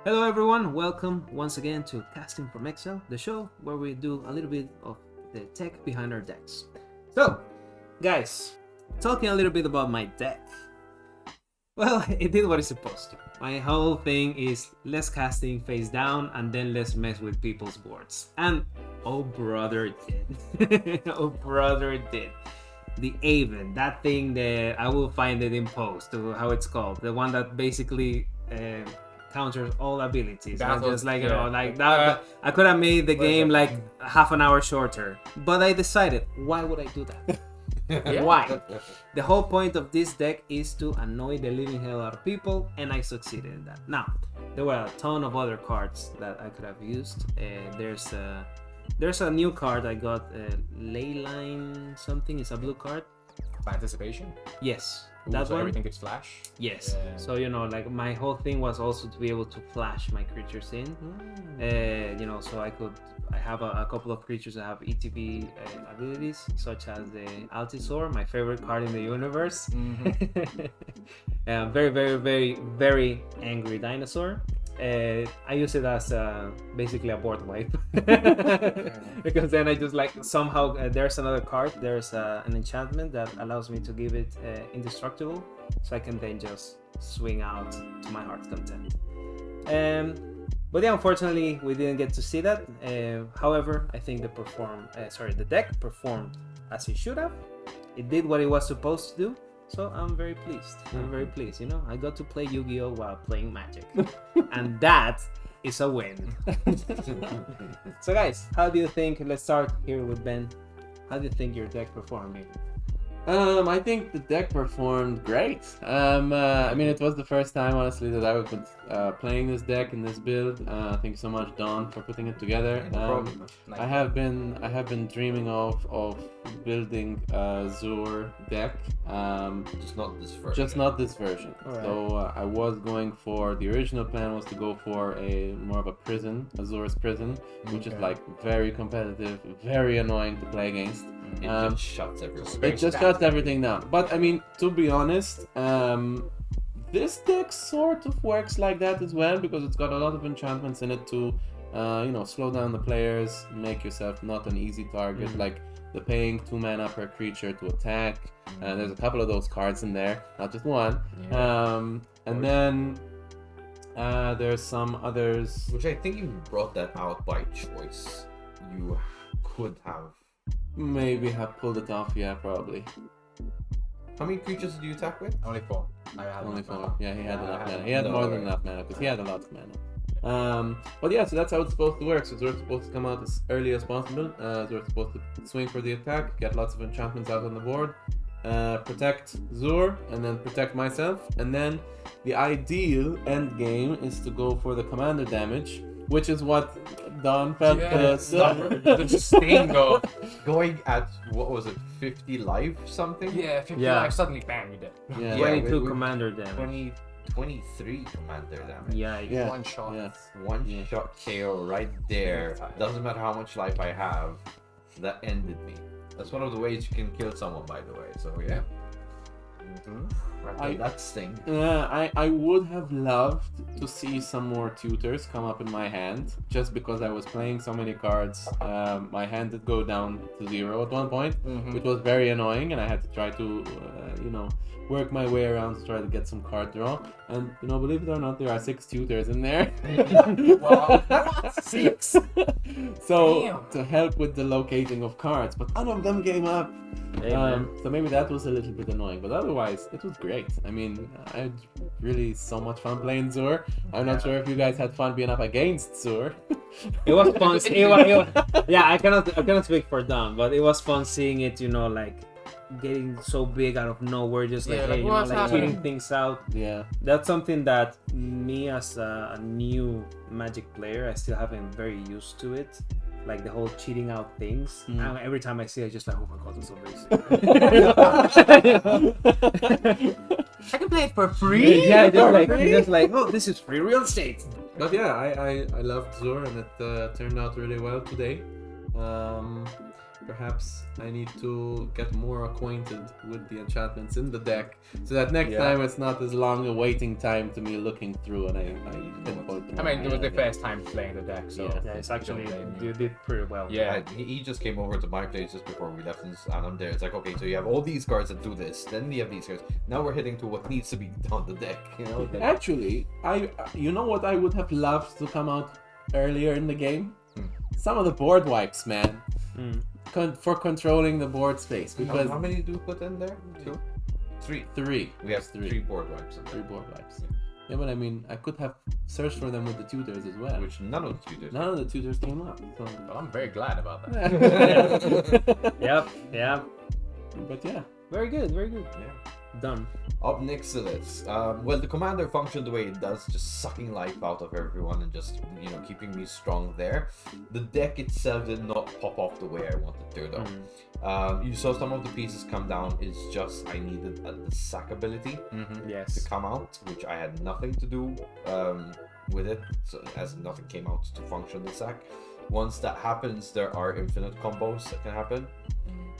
Hello everyone, welcome once again to Casting from Exile, the show where we do a little bit of the tech behind our decks. So, guys, talking a little bit about my deck. Well, it did what it's supposed to. My whole thing is less casting face down and then let's mess with people's boards. And oh brother it did. Oh brother it did. The Aven, that thing that I will find it in post, how it's called. The one that basically counters all abilities. Just like, you know, like that. I could have made the game like half an hour shorter. But I decided, why would I do that? Why? The whole point of this deck is to annoy the living hell out of people, and I succeeded in that. Now, there were a ton of other cards that I could have used. There's a new card I got, Leyline something. It's a blue card. Anticipation? Yes. Ooh, That so one? everything gets flash? Yes. Yeah. So, you know, like my whole thing was also to be able to flash my creatures in. You know, so I have a couple of creatures that have ETB abilities, such as the Altisaur, my favorite card in the universe. Very, very, very, very angry dinosaur. I use it as basically a board wipe because then I just like somehow there's another card, there's an enchantment that allows me to give it indestructible, so I can then just swing out to my heart's content. But yeah, unfortunately we didn't get to see that. However, I think the deck performed as it should have. It did what it was supposed to do. So I'm very pleased. You know, I got to play Yu-Gi-Oh while playing Magic, and that is a win. So guys, how do you think? Let's start here with Ben. How do you think your deck performed? I think the deck performed great. I mean, it was the first time, honestly, that I was playing this deck in this build. Thank you so much, Don, for putting it together. Nice. I have been dreaming of building a Zur deck. Just not this version. Just not this version. Alright. So I was going for the original plan was to go for a more of a prison, Azur's prison, which is like very competitive, very annoying to play against. It just shuts everyone. It just shuts everything down. But I mean, to be honest, this deck sort of works like that as well because it's got a lot of enchantments in it to, you know, slow down the players, make yourself not an easy target. Like the paying 2 mana per creature to attack. There's a couple of those cards in there, not just one. And then there's some others. Which I think you brought that out by choice. You could have. Maybe have pulled it off, yeah, probably. How many creatures did you attack with? Only 4. I had Only enough 4. mana. Yeah, he had enough I had mana. He had no, more than right. enough mana because he had a lot of mana. But yeah, so that's how it's supposed to work. So Zor's supposed to come out as early as possible. Zor's supposed to swing for the attack, get lots of enchantments out on the board, protect Zur, and then protect myself. And then the ideal end game is to go for the commander damage, which is what Don felt. Just staying go. Going at, what was it, 50 life something? Yeah, 50 Yeah. life, suddenly bam, you dead. Yeah. 22 we- commander damage. 23 commander damage. Yeah. Yeah. One shot. Yeah. One Yeah. shot KO right there. Doesn't matter how much life I have. That ended me. That's one of the ways you can kill someone, by the way. So yeah. That sting. I would have loved to see some more tutors come up in my hand, just because I was playing so many cards. My hand did go down to 0 at one point, which was very annoying, and I had to try to, you know, work my way around to try to get some card draw. And, you know, believe it or not, there are 6 tutors in there. Wow. 6? So, Damn. to help with the locating of cards, but none of them came up. So maybe that was a little bit annoying, but otherwise it was great. I mean, I had really so much fun playing Zur. I'm not sure if you guys had fun being up against Zur. It was fun. Yeah, I cannot speak for Don, but it was fun seeing it. You know, like getting so big out of nowhere, just like, Yeah, hey, like, you know, what's like happening? cheating things out. Yeah. That's something that me as a new Magic player, I still haven't very used to it. Like the whole cheating out things. And every time I see it, I just like, oh my god, that's so basic. I can play it for free? Yeah, just like, oh, this is free real estate. But yeah, I loved Zur, and it turned out really well today. perhaps I need to get more acquainted with the enchantments in the deck, so that next Yeah. time it's not as long a waiting time to me looking through and I pinpoint. I mean, it was the Yeah. first time playing the deck, so Yeah. Yeah, it's actually don't blame you me. did pretty well. Yeah. He just came over to my place just before we left, and I'm there. It's like, okay, so you have all these cards that do this, then you have these cards. Now we're hitting to what needs to be on the deck. You know. Actually, you know what I would have loved to come out earlier in the game? Some of the board wipes, man. Mm. For controlling the board space, because How many do you put in there? 2, 3. three. We have Three. 3 board wipes, in there, Three board wipes. Yeah, but I mean, I could have searched for them with the tutors as well. which none of the tutors. None of the tutors came up. So. Well, I'm very glad about that. Yep. Yeah. But yeah. Very good. Very good. Yeah. Done. Up next to this, well, the commander functioned the way it does, just sucking life out of everyone and just, keeping me strong there. The deck itself did not pop off the way I wanted to, though. Mm. You saw some of the pieces come down. It's just I needed the sack ability to Yes. come out, which I had nothing to do with it, so as nothing came out to function the sack. Once that happens, there are infinite combos that can happen.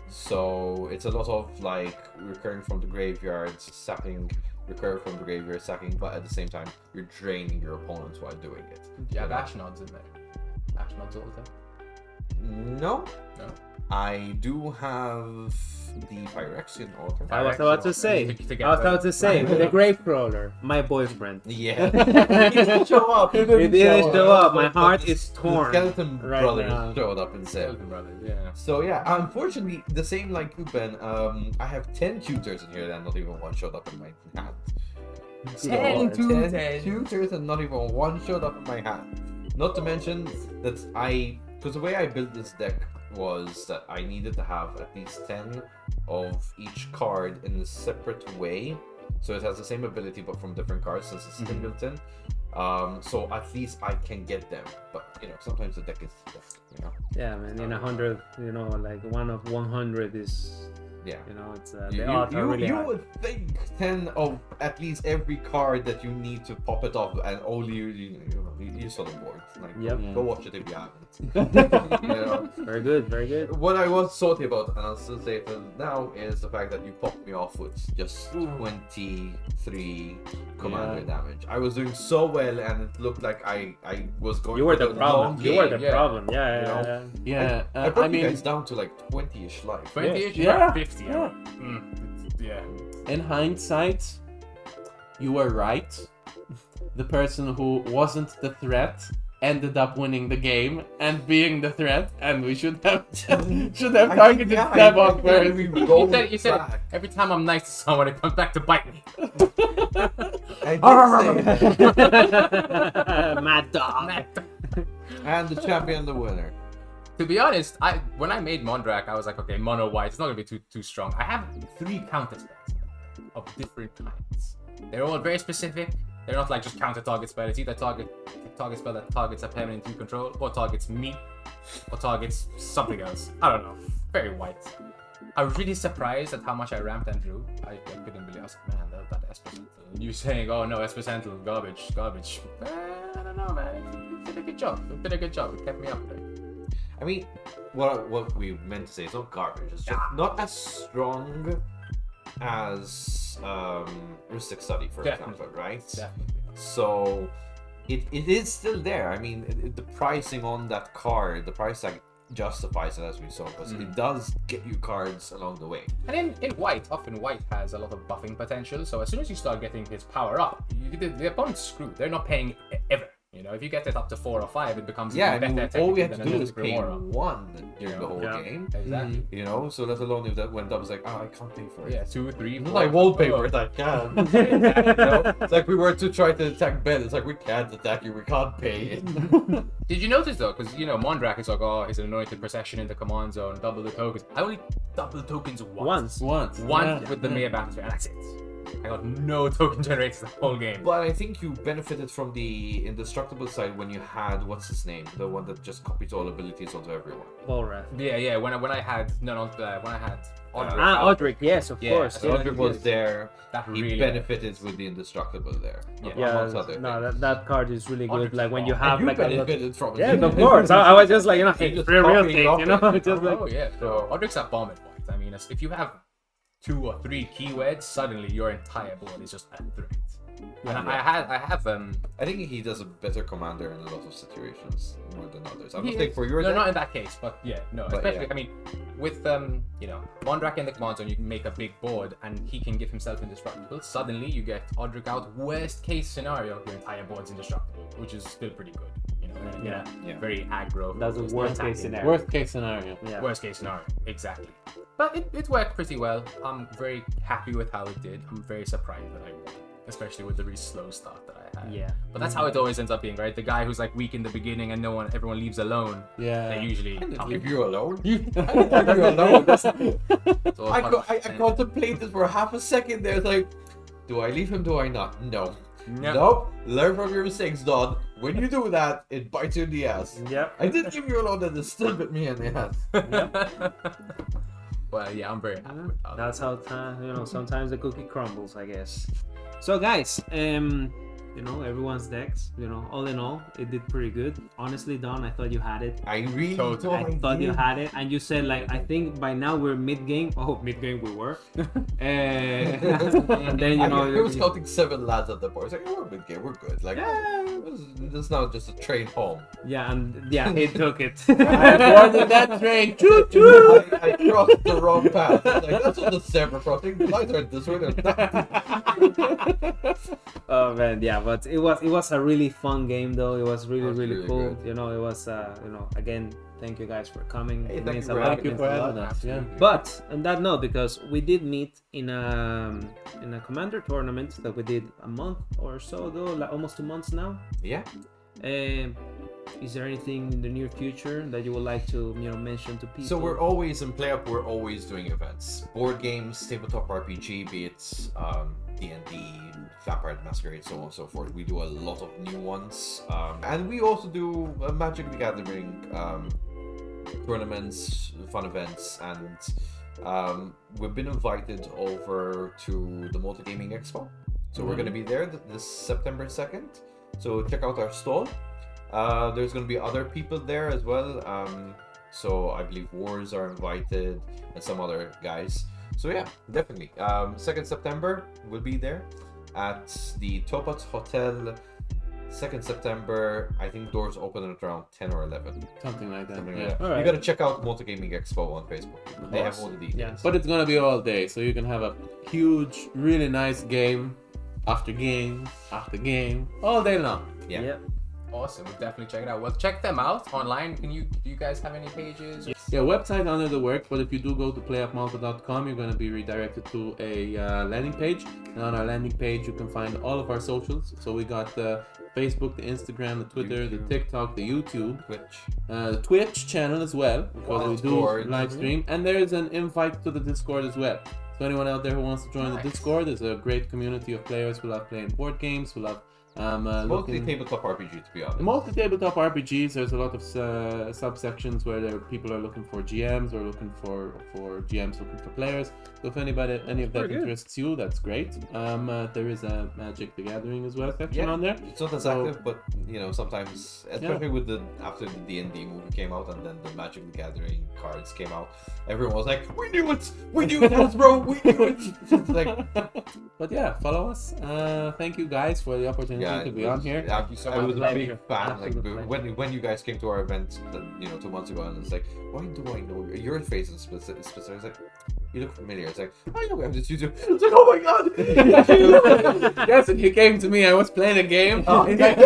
So it's a lot of like recurring from the graveyard, sacking, recur from the graveyard, sacking, but at the same time you're draining your opponents while doing it. You have Ashnods in there. Ashnods all the time. No, No. I do have the Phyrexian Altar. I was about to say. To I was about to say with the Gravecrawler, my boyfriend. Yeah, he didn't show up. It didn't show up. My heart is The torn. Skeleton right Brothers now. showed up instead. Skeleton Brothers, yeah. So yeah, unfortunately, the same like you, Ben. I have 10 tutors in here, and not even one showed up in my hand. 10 tutors. tutors, and not even one showed up in my hand. Not to mention that because the way I built this deck was that I needed to have at least 10 of each card in a separate way, so it has the same ability but from different cards since it's singleton. So at least I can get them, but sometimes the deck is Yeah, man. In 100, like 1 of 100 is, yeah. it's You, the odds are really you high. would think 10 of at least every card that you need to pop it off, and only you saw the board. Like, Yep. go watch it if you haven't. You know? Very good. Very good. What I was salty about, and I'll still say it till now, is the fact that you popped me off with just 23 commander damage. I was doing so well, and it looked like I was going. You were for the problem. long You were the game. problem. Yeah, You know? yeah. Yeah. I brought I mean, you guys down to like 20-ish life. 20-ish, Yeah. you're 50. Yeah. Yeah. in hindsight, you were right. The person who wasn't the threat ended up winning the game and being the threat, and we should have targeted Stab on first. You said back. every time I'm nice to someone, it comes back to bite me. I did say that. Mad dog. And the champion, the winner. To be honest, when I made Mondrak, I was like, okay, mono white, it's not gonna be too strong. I have 3 counter spells of different kinds. They're all very specific. They're not like just counter target spell. It's either target spell that targets a permanent you control, or targets me, or targets something else. I don't know. Very white. I was really surprised at how much I ramped and drew. I couldn't believe. I was like, man, that Especental. You saying, oh no, Especental, garbage. I don't know, man. You did a good job. It kept me up there. I mean, what we meant to say is not garbage. It's just not as strong as Rustic Study, for example, right? Definitely. So it is still there. I mean, the pricing on that card, the price tag justifies it, as we saw, because it does get you cards along the way. And in white, often white has a lot of buffing potential. So as soon as you start getting his power up, the opponent's screwed. They're not paying ever. If you get it up to 4 or 5, it becomes Yeah, I even mean, better. all we had to technically do than is a pay Gamora. 1 during the whole Yeah. game. Exactly. So let alone if that went up, it's like, I can't pay for it. Yeah, 2, 3, Not 4. like wallpaper, I can. It's like we were to try to attack Ben. It's like we can't attack you, we can't pay it. Did you notice though? Because Mondrak is like, oh, he's an anointed procession in the command zone, double the tokens. I only double the tokens once. Once. With the Mia Battle, and that's it. I got no token generators the whole game. But I think you benefited from the indestructible side when you had, what's his name, the one that just copies all abilities onto everyone. Volrath. Yeah. When I had Odric, yes, of Yeah, course. so Yeah. Roderick was there. That He really benefited with the indestructible there. Yeah. amongst other No, things. that card is really good. Odric's Like when you bomb. have And you like a lot. benefited from it. Yes, of course. I was just like, hey, Just real copying thing, off you know, it. just like. Oh yeah, so Odric's a bomb at points. I mean, if you have 2 or 3 keywords, suddenly your entire board is just a threat. And I have I think he does a better commander in a lot of situations more than others. I'm he not saying is- for your no, deck. not in that case, but yeah, no, But especially yeah. I mean, with Mondrak in the command zone, you can make a big board, and he can give himself indestructible. Suddenly, you get Odric out. Worst case scenario, your entire board's indestructible, which is still pretty good. You know, Yeah. Yeah. very aggro. That's the focused, worst case attacking. scenario. Worst case scenario. Yeah. Worst case scenario, exactly. But it worked pretty well. I'm very happy with how it did. I'm very surprised that I won, especially with the really slow start that I had. Yeah. But that's how it always ends up being, right? The guy who's like weak in the beginning and everyone leaves alone. Yeah. They usually come. Leave you alone. Leave you alone. It's all I fun. contemplated for half a second there, like, do I leave him? Do I not? No. Yep. Nope. Learn from your mistakes, Don. When you do that, it bites you in the ass. Yep. I did leave you alone, and it still bit me in the ass. Well, yeah, I'm very happy with that. That's how time, sometimes the cookie crumbles, I guess. So guys, everyone's decks, all in all, it did pretty good. Honestly, Don, I thought you had it. I really Totally. I thought you had it, and you said like, I think by now we're mid-game. Oh, mid-game we were. And then I was counting 7 lads at the bar. I was like, oh, we're mid-game, we're good. Like, this is now just a train home. yeah, and yeah, he took it. I boarded that train. Choo choo. I crossed the wrong path. I was like, that's not the zebra crossing. The lights are this way. They're that. Oh man, yeah, but it was a really fun game though. It was really really cool. good. It was again, thank you guys for coming. Hey, It thank means you a for lot. Thank you It for means a lot. having us. Yeah. But on that note, because we did meet in a commander tournament that we did a month or so ago, like almost 2 months now. Yeah. Is there anything in the near future that you would like to mention to people? So we're always in PlayUp. We're always doing events, board games, tabletop RPG, be it D&D, Vampire the Masquerade, so on and so forth. We do a lot of new ones, and we also do Magic the Gathering tournaments, fun events, and we've been invited over to the Multigaming Expo. So we're going to be there this September 2nd. So check out our stall. There's going to be other people there as well. So I believe Wars are invited and some other guys. So yeah, definitely. 2nd September we'll be there at the Topat Hotel. 2nd September, I think doors open at around 10 or 11. Something like that. Something Yeah. like that. Alright. You gotta check out Multigaming Expo on Facebook. They have all the details. Yeah. But it's gonna be all day, so you can have a huge, really nice game after game after game all day long. Yeah. Yep. Awesome, we'll definitely check it out. Well, check them out online. Do you guys have any pages? Yeah, website under the work, but if you do go to playupmalta.com, you're going to be redirected to a landing page. And on our landing page, you can find all of our socials. So we got the Facebook, the Instagram, the Twitter, the YouTube. TikTok, the YouTube, Twitch. the Twitch channel as well, because we do Discord. live stream. And there is an invite to the Discord as well. So anyone out there who wants to join Nice. the Discord, there's a great community of players who love playing board games, who love Mostly looking... tabletop RPG, to be honest. Mostly tabletop RPGs. There's a lot of subsections where people are looking for GMs or looking for GMs looking for players. So if any of that pretty good. interests you, that's great. There is a Magic the Gathering as well section Yeah. on there. It's not as So- active, but sometimes, especially with after the D&D movie came out and then the Magic the Gathering cards came out, everyone was like, "We knew it, Hasbro, we knew it." It's like, But yeah, follow us. Thank you guys for the opportunity to it be on was- here. Thank you so much. I was a Pleasure. big fan. Like Absolute when you guys came to our event, 2 months ago, and it's like, why do I know your face in specific? It's like, you look familiar. It's like, I know we have this YouTube. It's like, oh my god. Yes, and he came to me. I was playing a game. He's like,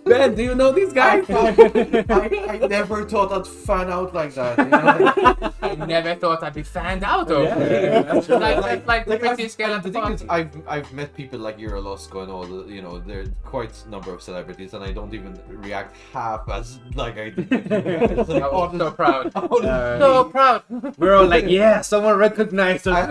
Ben, do you know these guys? I never thought I'd fan out like that. I never thought I'd be fanned out over Yeah. it. Like the I've- pretty scale and of the the thing is, party. I've met people like Eurolosko and all the, there are quite a number of celebrities, and I don't even react half as like I do. It's like, I'm so proud. honestly, So proud. We're all like, yeah, someone recognized us.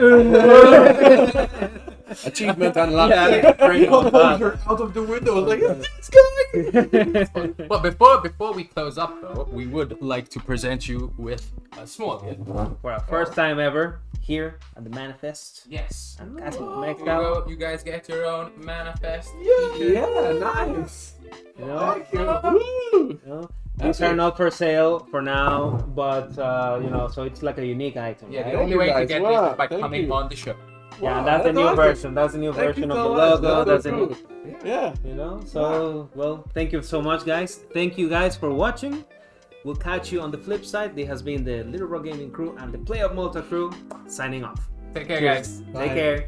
Achievement unlocked. Composure out of the window. I was like, this guy. But before we close up though, we would like to present you with a small gift. For our first time ever here at the ManaFest. Yes. And casting from Here you Exile. go. You guys get your own ManaFest. Yeah, nice. You know, Woo. you know, these are not for sale for now, but you know, so it's like a unique item. Yeah, right? the only you way to guys. get Wow, this is by thank coming you. on the show. Yeah, Wow, that's the new awesome. version. That's the new Thank version you of so the much. logo. That's the cool. new, Yeah. you know. So well, thank you so much, guys. Thank you guys for watching. We'll catch you on the flip side. This has been the Little Rock Gaming crew and the Play of Malta crew signing off. Take care, guys. Take care.